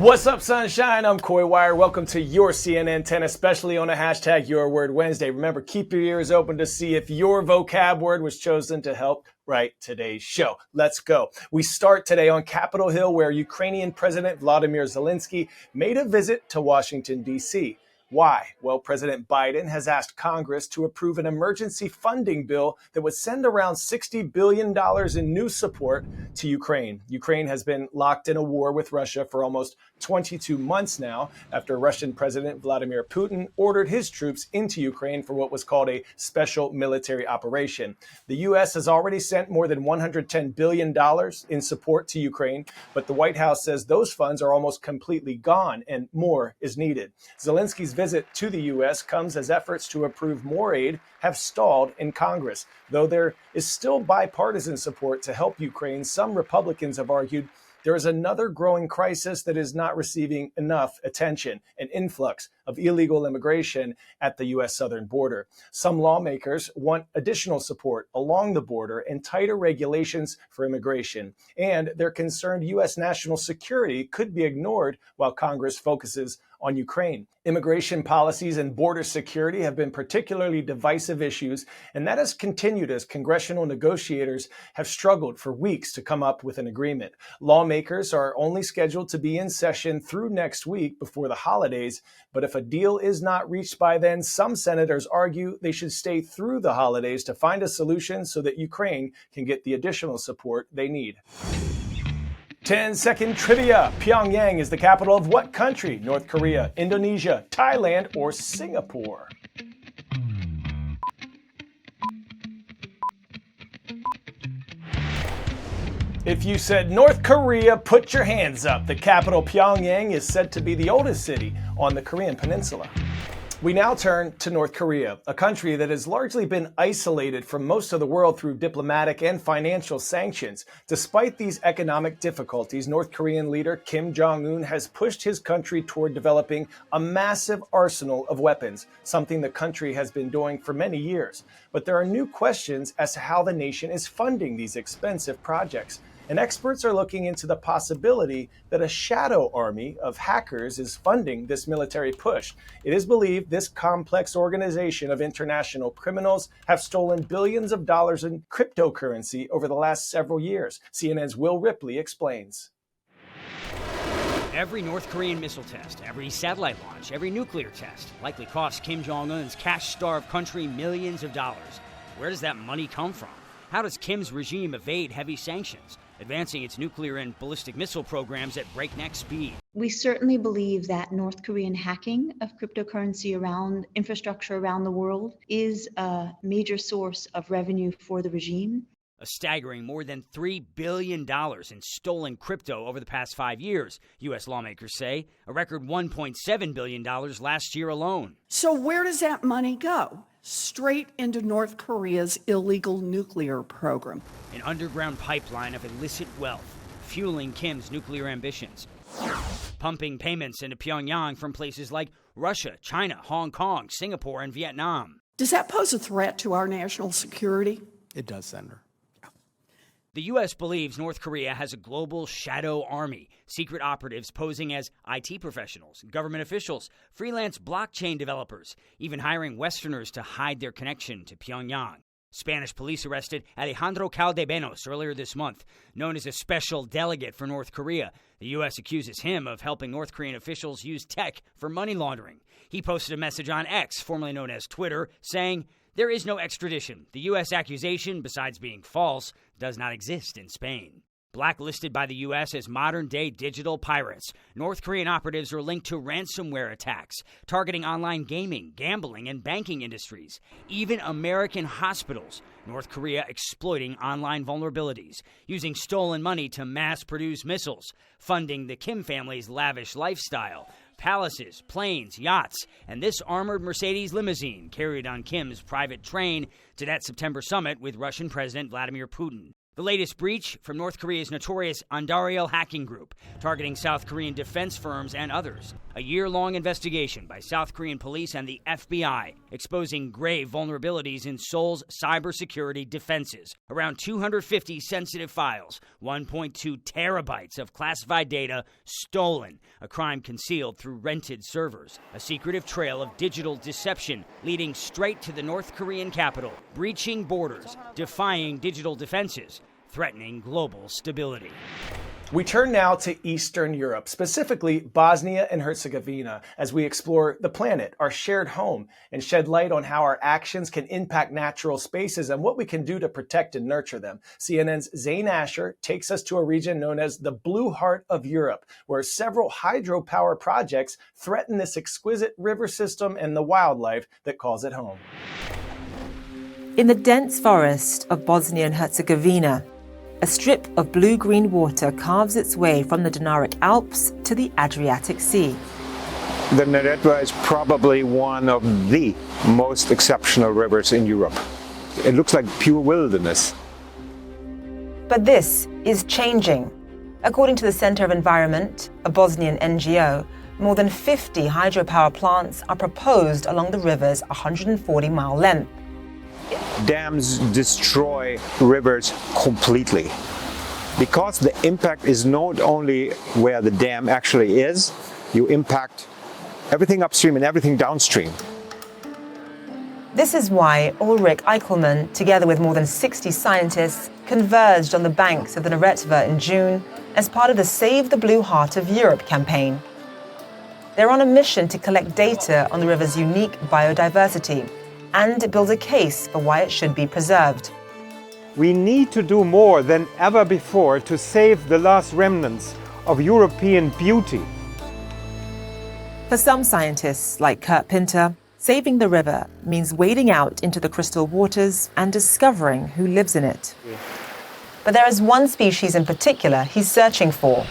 What's up, sunshine? I'm Coy Wire. Welcome to your CNN 10, especially on a hashtag Your Word Wednesday. Remember, keep your ears open to see if your vocab word was chosen to help write today's show. Let's go. We start today on Capitol Hill, where Ukrainian President Volodymyr Zelensky made a visit to Washington, D.C. Why? Well, President Biden has asked Congress to approve an emergency funding bill that would send around $60 billion in new support to Ukraine. Ukraine has been locked in a war with Russia for almost 22 months now, after Russian President Vladimir Putin ordered his troops into Ukraine for what was called a special military operation. The U.S. has already sent more than $110 billion in support to Ukraine, but the White House says those funds are almost completely gone and more is needed. Zelensky's visit to the U.S. comes as efforts to approve more aid have stalled in Congress. Though there is still bipartisan support to help Ukraine, some Republicans have argued there is another growing crisis that is not receiving enough attention: an influx of illegal immigration at the U.S. southern border. Some lawmakers want additional support along the border and tighter regulations for immigration. And they're concerned U.S. national security could be ignored while Congress focuses on Ukraine. Immigration policies and border security have been particularly divisive issues, and that has continued as congressional negotiators have struggled for weeks to come up with an agreement. Lawmakers are only scheduled to be in session through next week before the holidays, but if a deal is not reached by then, some senators argue they should stay through the holidays to find a solution so that Ukraine can get the additional support they need. 10-second trivia. Pyongyang is the capital of what country? North Korea, Indonesia, Thailand, or Singapore? If you said North Korea, put your hands up. The capital, Pyongyang, is said to be the oldest city on the Korean peninsula. We now turn to North Korea, a country that has largely been isolated from most of the world through diplomatic and financial sanctions. Despite these economic difficulties, North Korean leader Kim Jong-un has pushed his country toward developing a massive arsenal of weapons, something the country has been doing for many years. But there are new questions as to how the nation is funding these expensive projects. And experts are looking into the possibility that a shadow army of hackers is funding this military push. It is believed this complex organization of international criminals have stolen billions of dollars in cryptocurrency over the last several years. CNN's Will Ripley explains. Every North Korean missile test, every satellite launch, every nuclear test likely costs Kim Jong-un's cash-starved country millions of dollars. Where does that money come from? How does Kim's regime evade heavy sanctions, advancing its nuclear and ballistic missile programs at breakneck speed? We certainly believe that North Korean hacking of cryptocurrency around infrastructure around the world is a major source of revenue for the regime. A staggering more than $3 billion in stolen crypto over the past 5 years, U.S. lawmakers say. A record $1.7 billion last year alone. So where does that money go? Straight into North Korea's illegal nuclear program. An underground pipeline of illicit wealth, fueling Kim's nuclear ambitions. Pumping payments into Pyongyang from places like Russia, China, Hong Kong, Singapore, and Vietnam. Does that pose a threat to our national security? It does, Senator. The U.S. believes North Korea has a global shadow army, secret operatives posing as IT professionals, government officials, freelance blockchain developers, even hiring Westerners to hide their connection to Pyongyang. Spanish police arrested Alejandro Caldebenos earlier this month, known as a special delegate for North Korea. The U.S. accuses him of helping North Korean officials use tech for money laundering. He posted a message on X, formerly known as Twitter, saying, "There is no extradition. The U.S. accusation, besides being false, does not exist in Spain." Blacklisted by the U.S. as modern-day digital pirates, North Korean operatives are linked to ransomware attacks, targeting online gaming, gambling, and banking industries. Even American hospitals. North Korea exploiting online vulnerabilities, using stolen money to mass-produce missiles, funding the Kim family's lavish lifestyle. Palaces, planes, yachts, and this armored Mercedes limousine carried on Kim's private train to that September summit with Russian President Vladimir Putin. The latest breach from North Korea's notorious Andariel hacking group, targeting South Korean defense firms and others. A year-long investigation by South Korean police and the FBI, exposing grave vulnerabilities in Seoul's cybersecurity defenses. Around 250 sensitive files, 1.2 terabytes of classified data stolen, a crime concealed through rented servers. A secretive trail of digital deception leading straight to the North Korean capital, breaching borders, defying digital defenses, threatening global stability. We turn now to Eastern Europe, specifically Bosnia and Herzegovina, as we explore the planet, our shared home, and shed light on how our actions can impact natural spaces and what we can do to protect and nurture them. CNN's Zane Asher takes us to a region known as the Blue Heart of Europe, where several hydropower projects threaten this exquisite river system and the wildlife that calls it home. In the dense forest of Bosnia and Herzegovina, a strip of blue-green water carves its way from the Dinaric Alps to the Adriatic Sea. The Neretva is probably one of the most exceptional rivers in Europe. It looks like pure wilderness. But this is changing. According to the Center of Environment, a Bosnian NGO, more than 50 hydropower plants are proposed along the river's 140-mile length. Dams destroy rivers completely. Because the impact is not only where the dam actually is, you impact everything upstream and everything downstream. This is why Ulrich Eichelmann, together with more than 60 scientists, converged on the banks of the Neretva in June as part of the Save the Blue Heart of Europe campaign. They're on a mission to collect data on the river's unique biodiversity and build a case for why it should be preserved. We need to do more than ever before to save the last remnants of European beauty. For some scientists, like Kurt Pinter, saving the river means wading out into the crystal waters and discovering who lives in it. But there is one species in particular he's searching for.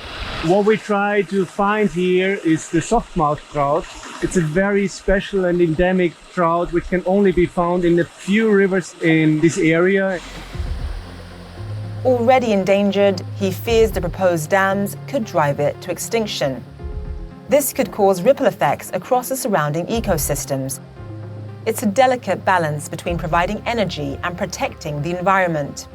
What we try to find here is the softmouth trout. It's a very special and endemic trout which can only be found in a few rivers in this area. Already endangered, he fears the proposed dams could drive it to extinction. This could cause ripple effects across the surrounding ecosystems. It's a delicate balance between providing energy and protecting the environment.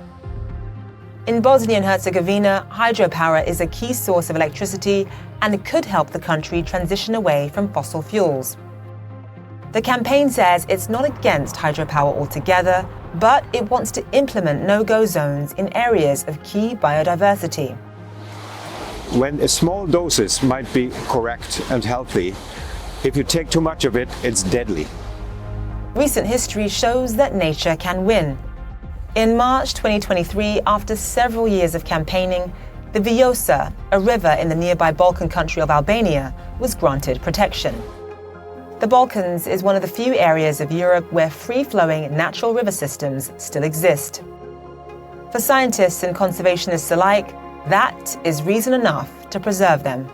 In Bosnia and Herzegovina, hydropower is a key source of electricity and could help the country transition away from fossil fuels. The campaign says it's not against hydropower altogether, but it wants to implement no-go zones in areas of key biodiversity. When a small doses might be correct and healthy, if you take too much of it, it's deadly. Recent history shows that nature can win. In March 2023, after several years of campaigning, the Vjosa, a river in the nearby Balkan country of Albania, was granted protection. The Balkans is one of the few areas of Europe where free-flowing natural river systems still exist. For scientists and conservationists alike, that is reason enough to preserve them.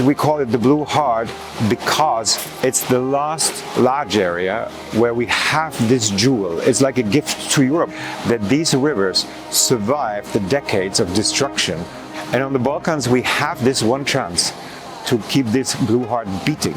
We call it the Blue Heart because it's the last large area where we have this jewel. It's like a gift to Europe that these rivers survived the decades of destruction. And on the Balkans, we have this one chance to keep this Blue Heart beating.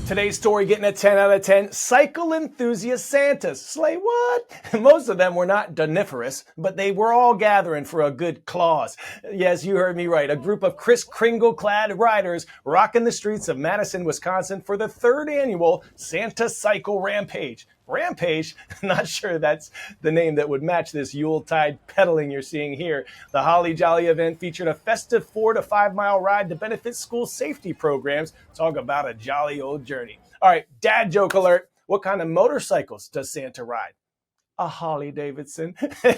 Today's story getting a 10 out of 10. Cycle enthusiast Santas. Slay what? Most of them were not doniferous, but they were all gathering for a good cause. Yes, you heard me right. A group of Kris Kringle-clad riders rocking the streets of Madison, Wisconsin for the third annual Santa Cycle Rampage. Rampage? Not sure that's the name that would match this Yuletide pedaling you're seeing here. The Holly Jolly event featured a festive 4 to 5 mile ride to benefit school safety programs. Talk about a jolly old journey. All right, dad joke alert. What kind of motorcycles does Santa ride? A Harley Davidson.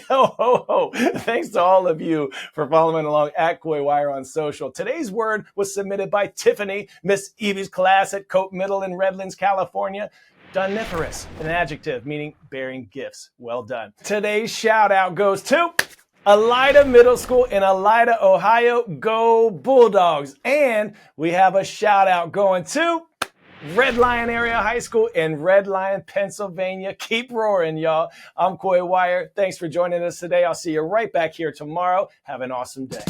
Ho, ho, ho. Thanks to all of you for following along at Coy Wire on social. Today's word was submitted by Tiffany, Miss Evie's class at Cope Middle in Redlands, California. Doniferous, an adjective meaning bearing gifts. Well done. Today's shout out goes to Elida Middle School in Elida, Ohio. Go Bulldogs. And we have a shout out going to Red Lion Area High School in Red Lion, Pennsylvania. Keep roaring, y'all. I'm Coy Wire. Thanks for joining us today. I'll see you right back here tomorrow. Have an awesome day.